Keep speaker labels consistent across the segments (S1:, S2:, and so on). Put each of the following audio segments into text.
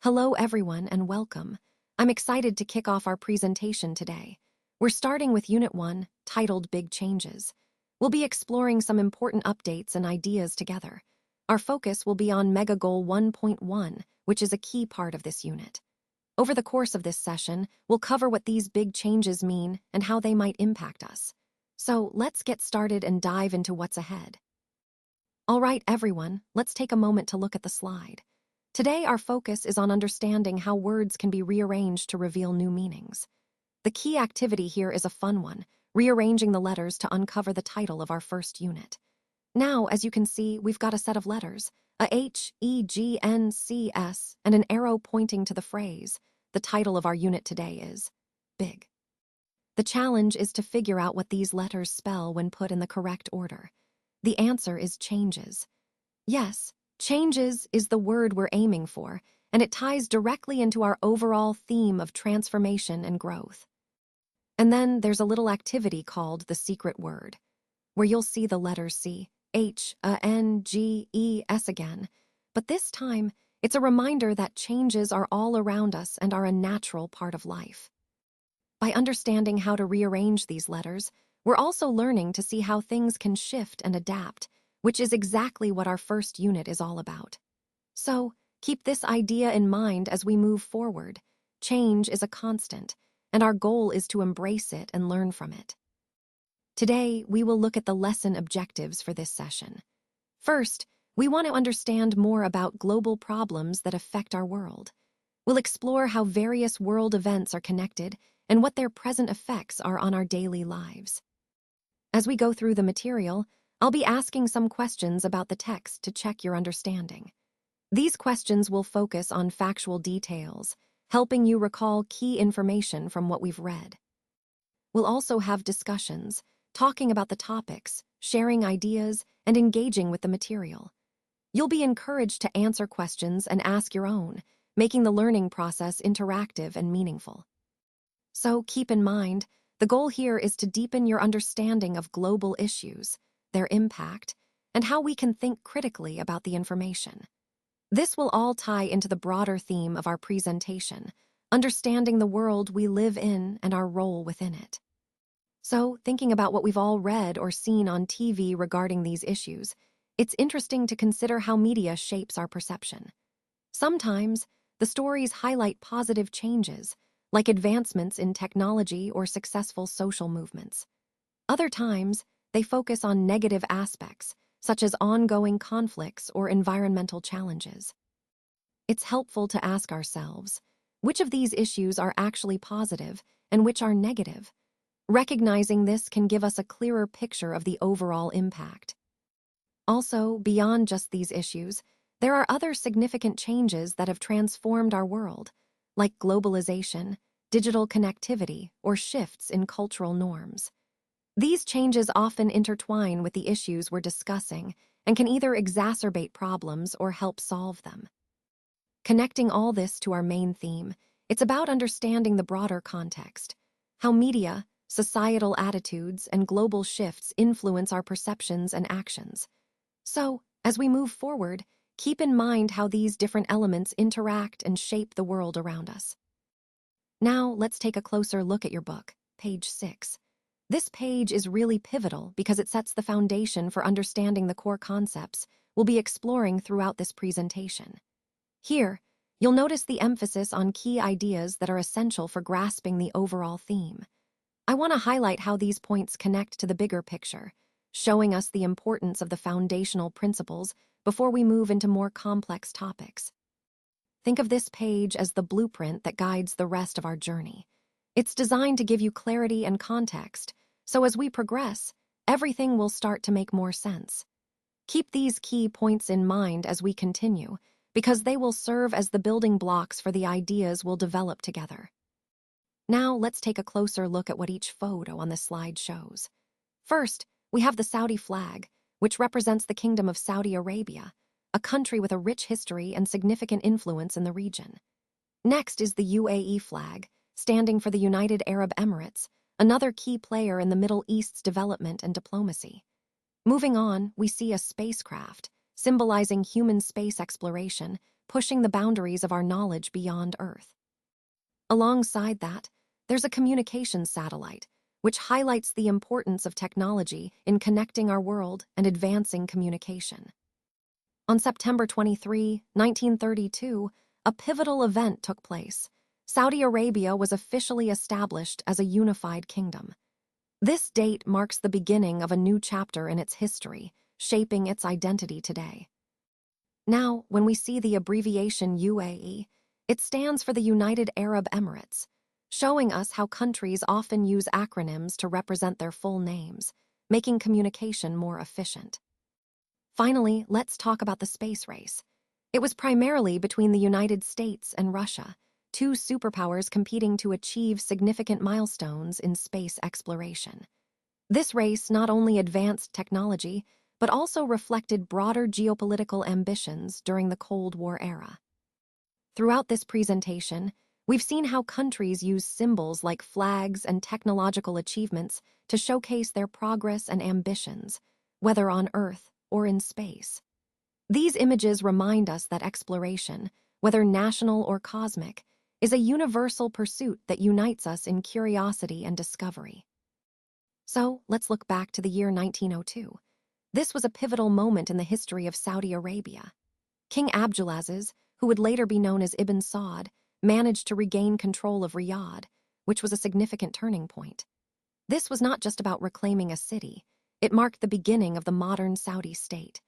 S1: Hello, everyone, and welcome. I'm excited to kick off our presentation today. We're starting with Unit 1, titled Big Changes. We'll be exploring some important updates and ideas together. Our focus will be on Mega Goal 1.1, which is a key part of this unit. Over the course of this session, we'll cover what these big changes mean and how they might impact us. So let's get started and dive into what's ahead. All right, everyone, let's take a moment to look at the slide. Today, our focus is on understanding how words can be rearranged to reveal new meanings. The key activity here is a fun one, rearranging the letters to uncover the title of our first unit. Now, as you can see, we've got a set of letters, a H, E, G, N, C, S, and an arrow pointing to the phrase. The title of our unit today is Big. The challenge is to figure out what these letters spell when put in the correct order. The answer is changes. Yes, changes is the word we're aiming for, and it ties directly into our overall theme of transformation and growth. And then there's a little activity called the secret word, where you'll see the letters C, H, N, G, E, S again. But this time, it's a reminder that changes are all around us and are a natural part of life. By understanding how to rearrange these letters, we're also learning to see how things can shift and adapt, which is exactly what our first unit is all about. So, keep this idea in mind as we move forward. Change is a constant, and our goal is to embrace it and learn from it. Today, we will look at the lesson objectives for this session. First, we want to understand more about global problems that affect our world. We'll explore how various world events are connected and what their present effects are on our daily lives. As we go through the material, I'll be asking some questions about the text to check your understanding. These questions will focus on factual details, helping you recall key information from what we've read. We'll also have discussions, talking about the topics, sharing ideas, and engaging with the material. You'll be encouraged to answer questions and ask your own, making the learning process interactive and meaningful. So keep in mind, the goal here is to deepen your understanding of global issues, their impact, and how we can think critically about the information. This will all tie into the broader theme of our presentation, understanding the world we live in and our role within it. So, thinking about what we've all read or seen on TV regarding these issues, it's interesting to consider how media shapes our perception. Sometimes, the stories highlight positive changes, like advancements in technology or successful social movements. Other times, they focus on negative aspects, such as ongoing conflicts or environmental challenges. It's helpful to ask ourselves, which of these issues are actually positive and which are negative? Recognizing this can give us a clearer picture of the overall impact. Also, beyond just these issues, there are other significant changes that have transformed our world, like globalization, digital connectivity, or shifts in cultural norms. These changes often intertwine with the issues we're discussing and can either exacerbate problems or help solve them. Connecting all this to our main theme, it's about understanding the broader context, how media, societal attitudes, and global shifts influence our perceptions and actions. So, as we move forward, keep in mind how these different elements interact and shape the world around us. Now, let's take a closer look at your book, page 6. This page is really pivotal because it sets the foundation for understanding the core concepts we'll be exploring throughout this presentation. Here, you'll notice the emphasis on key ideas that are essential for grasping the overall theme. I want to highlight how these points connect to the bigger picture, showing us the importance of the foundational principles before we move into more complex topics. Think of this page as the blueprint that guides the rest of our journey. It's designed to give you clarity and context, so as we progress, everything will start to make more sense. Keep these key points in mind as we continue, because they will serve as the building blocks for the ideas we'll develop together. Now, let's take a closer look at what each photo on this slide shows. First, we have the Saudi flag, which represents the Kingdom of Saudi Arabia, a country with a rich history and significant influence in the region. Next is the UAE flag, standing for the United Arab Emirates, another key player in the Middle East's development and diplomacy. Moving on, we see a spacecraft, symbolizing human space exploration, pushing the boundaries of our knowledge beyond Earth. Alongside that, there's a communications satellite, which highlights the importance of technology in connecting our world and advancing communication. On September 23, 1932, a pivotal event took place. Saudi Arabia was officially established as a unified kingdom. This date marks the beginning of a new chapter in its history, shaping its identity today. Now, when we see the abbreviation UAE, it stands for the United Arab Emirates, showing us how countries often use acronyms to represent their full names, making communication more efficient. Finally, let's talk about the space race. It was primarily between the United States and Russia, two superpowers competing to achieve significant milestones in space exploration. This race not only advanced technology, but also reflected broader geopolitical ambitions during the Cold War era. Throughout this presentation, we've seen how countries use symbols like flags and technological achievements to showcase their progress and ambitions, whether on Earth or in space. These images remind us that exploration, whether national or cosmic, is a universal pursuit that unites us in curiosity and discovery. So, let's look back to the year 1902. This was a pivotal moment in the history of Saudi Arabia. King Abdulaziz, who would later be known as Ibn Saud, managed to regain control of Riyadh, which was a significant turning point. This was not just about reclaiming a city, it marked the beginning of the modern Saudi state.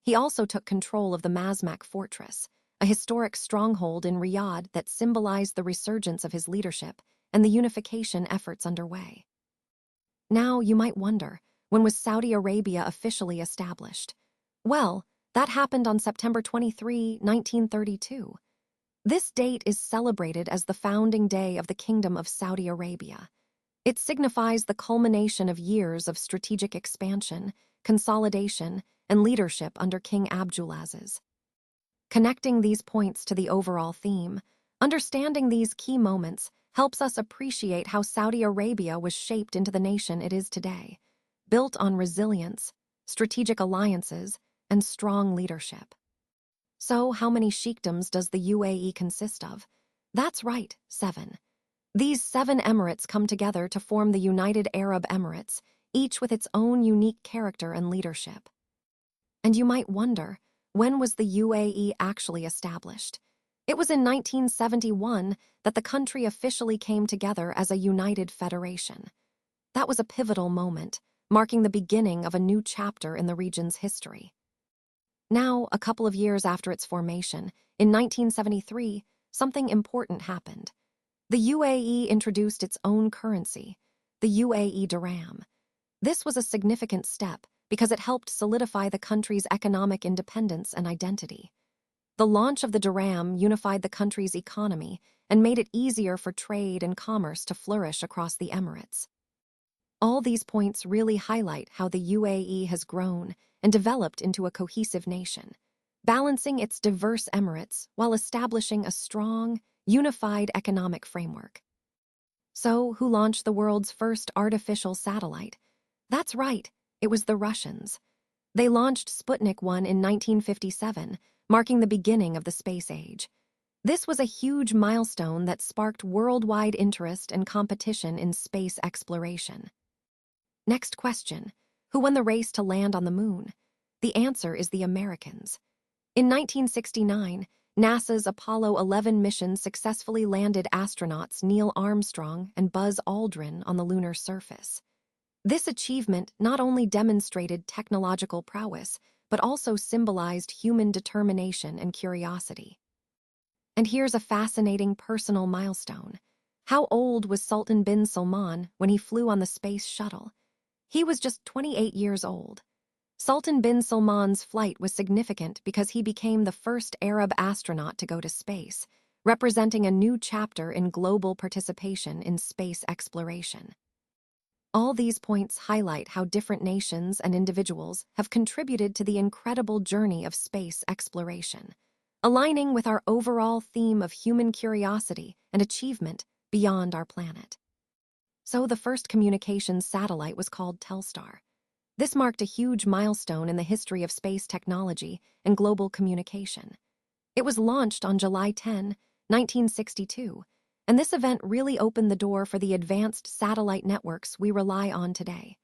S1: He also took control of the Mazmak fortress, a historic stronghold in Riyadh that symbolized the resurgence of his leadership and the unification efforts underway. Now, you might wonder, when was Saudi Arabia officially established? Well, that happened on September 23, 1932. This date is celebrated as the founding day of the Kingdom of Saudi Arabia. It signifies the culmination of years of strategic expansion, consolidation, and leadership under King Abdulaziz. Connecting these points to the overall theme, understanding these key moments helps us appreciate how Saudi Arabia was shaped into the nation it is today, built on resilience, strategic alliances, and strong leadership. So, how many sheikdoms does the UAE consist of? That's right, 7. These 7 emirates come together to form the United Arab Emirates, each with its own unique character and leadership. And you might wonder, when was the UAE actually established? It was in 1971 that the country officially came together as a united federation. That was a pivotal moment, marking the beginning of a new chapter in the region's history. Now, a couple of years after its formation, in 1973, something important happened. The UAE introduced its own currency, the UAE dirham. This was a significant step because it helped solidify the country's economic independence and identity. The launch of the dirham unified the country's economy and made it easier for trade and commerce to flourish across the Emirates. All these points really highlight how the UAE has grown and developed into a cohesive nation, balancing its diverse emirates while establishing a strong, unified economic framework. So, who launched the world's first artificial satellite? That's right, it was the Russians. They launched Sputnik 1 in 1957, marking the beginning of the space age. This was a huge milestone that sparked worldwide interest and competition in space exploration. Next question, who won the race to land on the moon? The answer is the Americans. In 1969, NASA's Apollo 11 mission successfully landed astronauts Neil Armstrong and Buzz Aldrin on the lunar surface. This achievement not only demonstrated technological prowess, but also symbolized human determination and curiosity. And here's a fascinating personal milestone. How old was Sultan bin Salman when he flew on the space shuttle? He was just 28 years old. Sultan bin Salman's flight was significant because he became the first Arab astronaut to go to space, representing a new chapter in global participation in space exploration. All these points highlight how different nations and individuals have contributed to the incredible journey of space exploration, aligning with our overall theme of human curiosity and achievement beyond our planet. So the first communications satellite was called Telstar. This marked a huge milestone in the history of space technology and global communication. It was launched on July 10, 1962, and this event really opened the door for the advanced satellite networks we rely on today.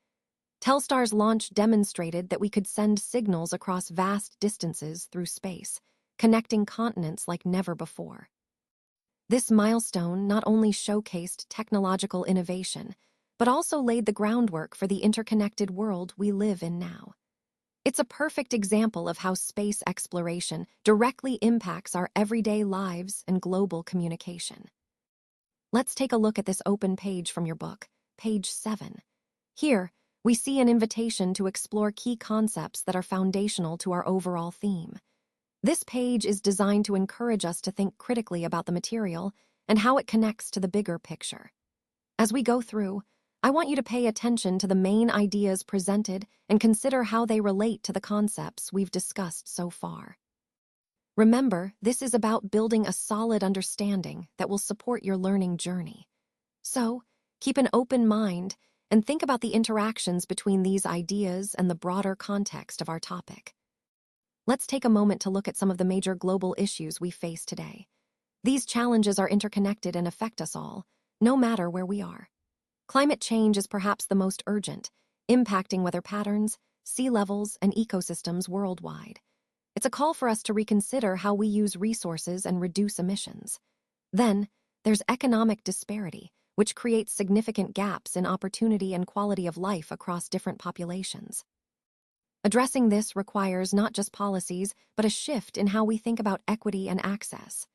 S1: Telstar's launch demonstrated that we could send signals across vast distances through space, connecting continents like never before. This milestone not only showcased technological innovation, but also laid the groundwork for the interconnected world we live in now. It's a perfect example of how space exploration directly impacts our everyday lives and global communication. Let's take a look at this open page from your book, page 7. Here, we see an invitation to explore key concepts that are foundational to our overall theme. This page is designed to encourage us to think critically about the material and how it connects to the bigger picture. As we go through, I want you to pay attention to the main ideas presented and consider how they relate to the concepts we've discussed so far. Remember, this is about building a solid understanding that will support your learning journey. So, keep an open mind and think about the interactions between these ideas and the broader context of our topic. Let's take a moment to look at some of the major global issues we face today. These challenges are interconnected and affect us all, no matter where we are. Climate change is perhaps the most urgent, impacting weather patterns, sea levels, and ecosystems worldwide. It's a call for us to reconsider how we use resources and reduce emissions. Then, there's economic disparity, which creates significant gaps in opportunity and quality of life across different populations. Addressing this requires not just policies, but a shift in how we think about equity and access.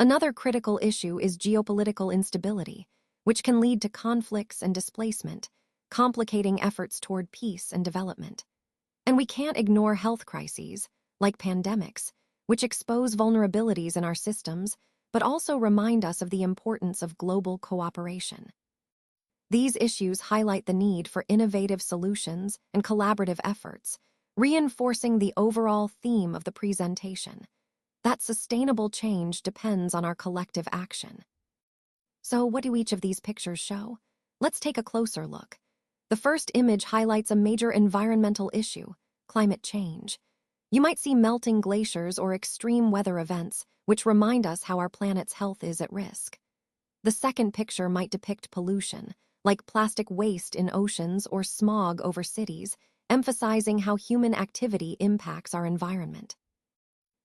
S1: Another critical issue is geopolitical instability, which can lead to conflicts and displacement, complicating efforts toward peace and development. And we can't ignore health crises, like pandemics, which expose vulnerabilities in our systems, but also remind us of the importance of global cooperation. These issues highlight the need for innovative solutions and collaborative efforts, reinforcing the overall theme of the presentation, that sustainable change depends on our collective action. So, what do each of these pictures show? Let's take a closer look. The first image highlights a major environmental issue, climate change. You might see melting glaciers or extreme weather events, which remind us how our planet's health is at risk. The second picture might depict pollution, like plastic waste in oceans or smog over cities, emphasizing how human activity impacts our environment.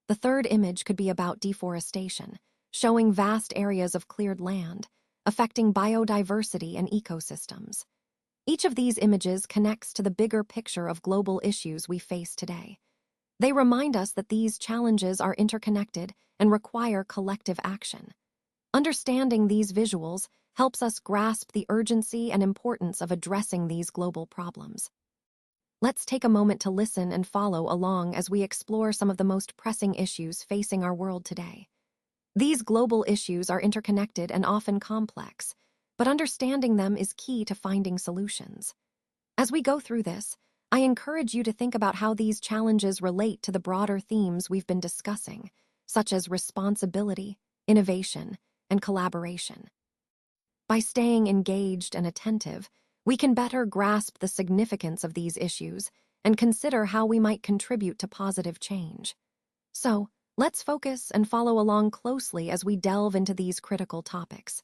S1: The third image could be about deforestation, showing vast areas of cleared land, affecting biodiversity and ecosystems. Each of these images connects to the bigger picture of global issues we face today. They remind us that these challenges are interconnected and require collective action. Understanding these visuals helps us grasp the urgency and importance of addressing these global problems. Let's take a moment to listen and follow along as we explore some of the most pressing issues facing our world today. These global issues are interconnected and often complex, but understanding them is key to finding solutions. As we go through this, I encourage you to think about how these challenges relate to the broader themes we've been discussing, such as responsibility, innovation, and collaboration. By staying engaged and attentive, we can better grasp the significance of these issues and consider how we might contribute to positive change. So, let's focus and follow along closely as we delve into these critical topics.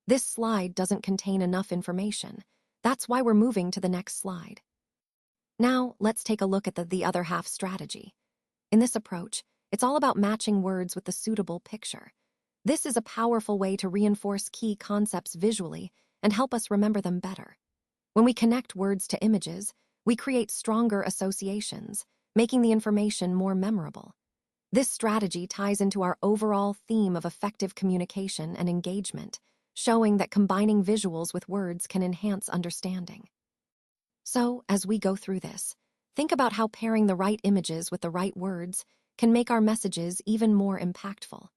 S1: This slide doesn't contain enough information. That's why we're moving to the next slide. Now, let's take a look at the other half strategy. In this approach, it's all about matching words with the suitable picture. This is a powerful way to reinforce key concepts visually and help us remember them better. When we connect words to images, we create stronger associations, making the information more memorable. This strategy ties into our overall theme of effective communication and engagement, showing that combining visuals with words can enhance understanding. So, as we go through this, think about how pairing the right images with the right words can make our messages even more impactful.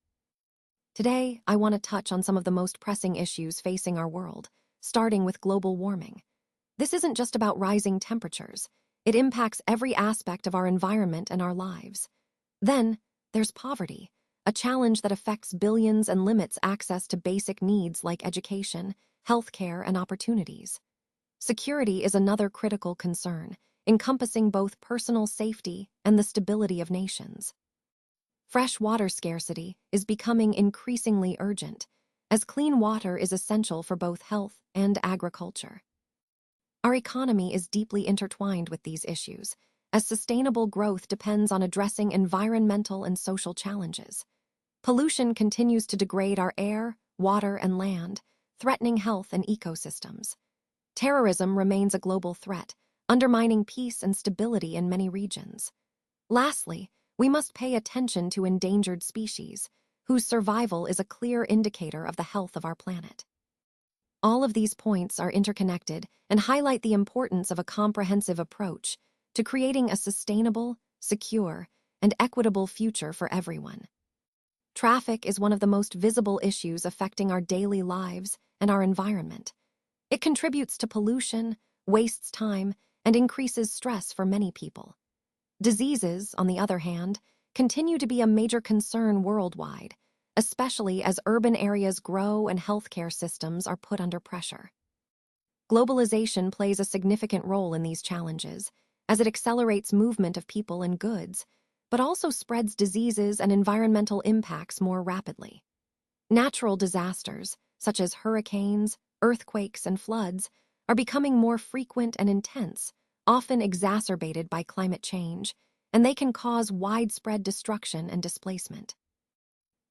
S1: Today, I want to touch on some of the most pressing issues facing our world, starting with global warming. This isn't just about rising temperatures. It impacts every aspect of our environment and our lives. Then, there's poverty, a challenge that affects billions and limits access to basic needs like education, healthcare, and opportunities. Security is another critical concern, encompassing both personal safety and the stability of nations. fresh water scarcity is becoming increasingly urgent, as clean water is essential for both health and agriculture. Our economy is deeply intertwined with these issues, as sustainable growth depends on addressing environmental and social challenges. Pollution continues to degrade our air, water, and land, threatening health and ecosystems. Terrorism remains a global threat, undermining peace and stability in many regions. Lastly, we must pay attention to endangered species, whose survival is a clear indicator of the health of our planet. All of these points are interconnected and highlight the importance of a comprehensive approach to creating a sustainable, secure, and equitable future for everyone. Traffic is one of the most visible issues affecting our daily lives and our environment. It contributes to pollution, wastes time, and increases stress for many people. Diseases, on the other hand, continue to be a major concern worldwide, especially as urban areas grow and healthcare systems are put under pressure. Globalization plays a significant role in these challenges, as it accelerates movement of people and goods, but also spreads diseases and environmental impacts more rapidly. Natural disasters, such as hurricanes, earthquakes, and floods, are becoming more frequent and intense, often exacerbated by climate change, and they can cause widespread destruction and displacement.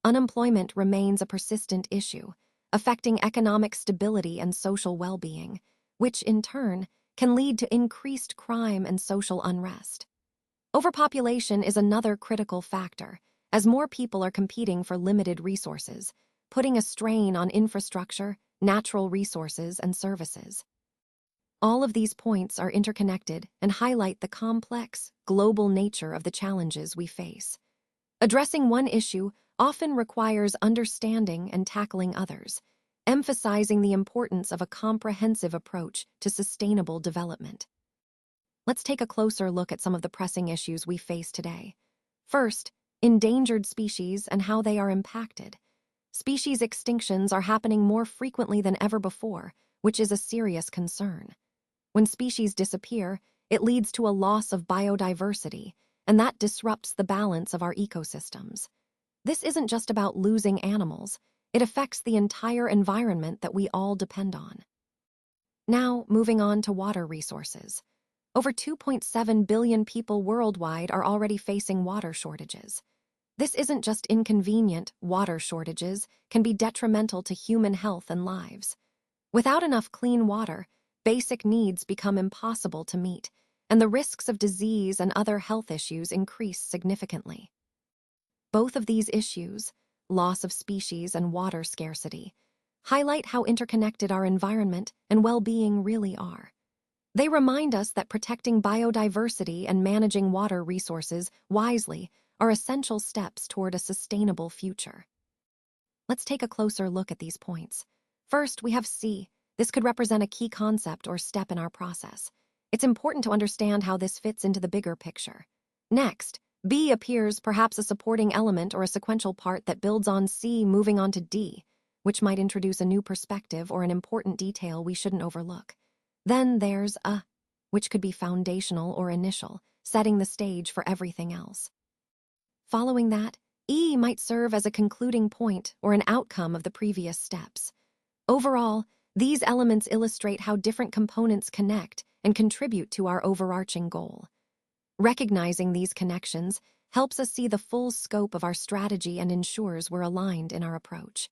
S1: Unemployment remains a persistent issue, affecting economic stability and social well-being, which, in turn, can lead to increased crime and social unrest. Overpopulation is another critical factor, as more people are competing for limited resources, putting a strain on infrastructure, natural resources, and services. All of these points are interconnected and highlight the complex, global nature of the challenges we face. Addressing one issue often requires understanding and tackling others, emphasizing the importance of a comprehensive approach to sustainable development. Let's take a closer look at some of the pressing issues we face today. First, endangered species and how they are impacted. Species extinctions are happening more frequently than ever before, which is a serious concern. When species disappear, it leads to a loss of biodiversity, and that disrupts the balance of our ecosystems. This isn't just about losing animals, it affects the entire environment that we all depend on. Now, moving on to water resources. Over 2.7 billion people worldwide are already facing water shortages. This isn't just inconvenient, water shortages can be detrimental to human health and lives. Without enough clean water, basic needs become impossible to meet, and the risks of disease and other health issues increase significantly. Both of these issues, loss of species and water scarcity, highlight how interconnected our environment and well-being really are. They remind us that protecting biodiversity and managing water resources wisely are essential steps toward a sustainable future. Let's take a closer look at these points. First, we have C. This could represent a key concept or step in our process. It's important to understand how this fits into the bigger picture. Next, B appears perhaps a supporting element or a sequential part that builds on C, moving on to D, which might introduce a new perspective or an important detail we shouldn't overlook. Then there's A, which could be foundational or initial, setting the stage for everything else. Following that, E might serve as a concluding point or an outcome of the previous steps. Overall, these elements illustrate how different components connect and contribute to our overarching goal. Recognizing these connections helps us see the full scope of our strategy and ensures we're aligned in our approach.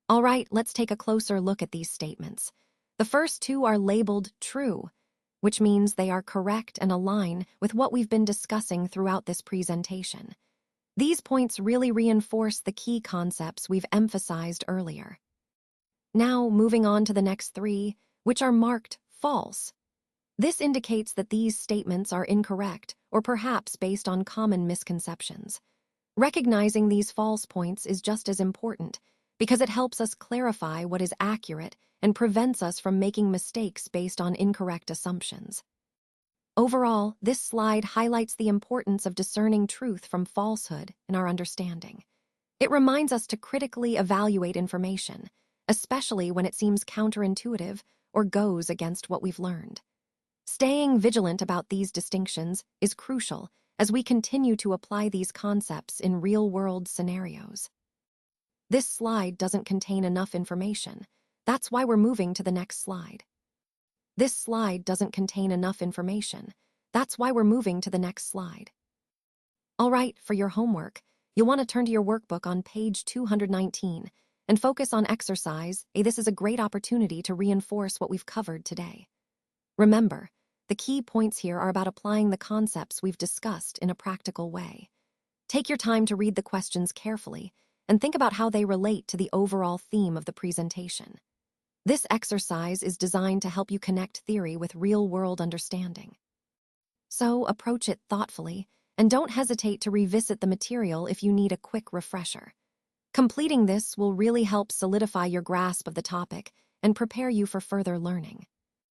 S1: All right, let's take a closer look at these statements. The first two are labeled true, which means they are correct and align with what we've been discussing throughout this presentation. These points really reinforce the key concepts we've emphasized earlier. Now, moving on to the next three, which are marked false. This indicates that these statements are incorrect or perhaps based on common misconceptions. Recognizing these false points is just as important because it helps us clarify what is accurate and prevents us from making mistakes based on incorrect assumptions. Overall, this slide highlights the importance of discerning truth from falsehood in our understanding. It reminds us to critically evaluate information, especially when it seems counterintuitive or goes against what we've learned. Staying vigilant about these distinctions is crucial as we continue to apply these concepts in real-world scenarios. This slide doesn't contain enough information. That's why we're moving to the next slide. This slide doesn't contain enough information. That's why we're moving to the next slide. All right, for your homework, you'll want to turn to your workbook on page 219 and focus on exercise A. This is a great opportunity to reinforce what we've covered today. Remember, the key points here are about applying the concepts we've discussed in a practical way. Take your time to read the questions carefully and think about how they relate to the overall theme of the presentation. This exercise is designed to help you connect theory with real-world understanding. So approach it thoughtfully, and don't hesitate to revisit the material if you need a quick refresher. Completing this will really help solidify your grasp of the topic and prepare you for further learning.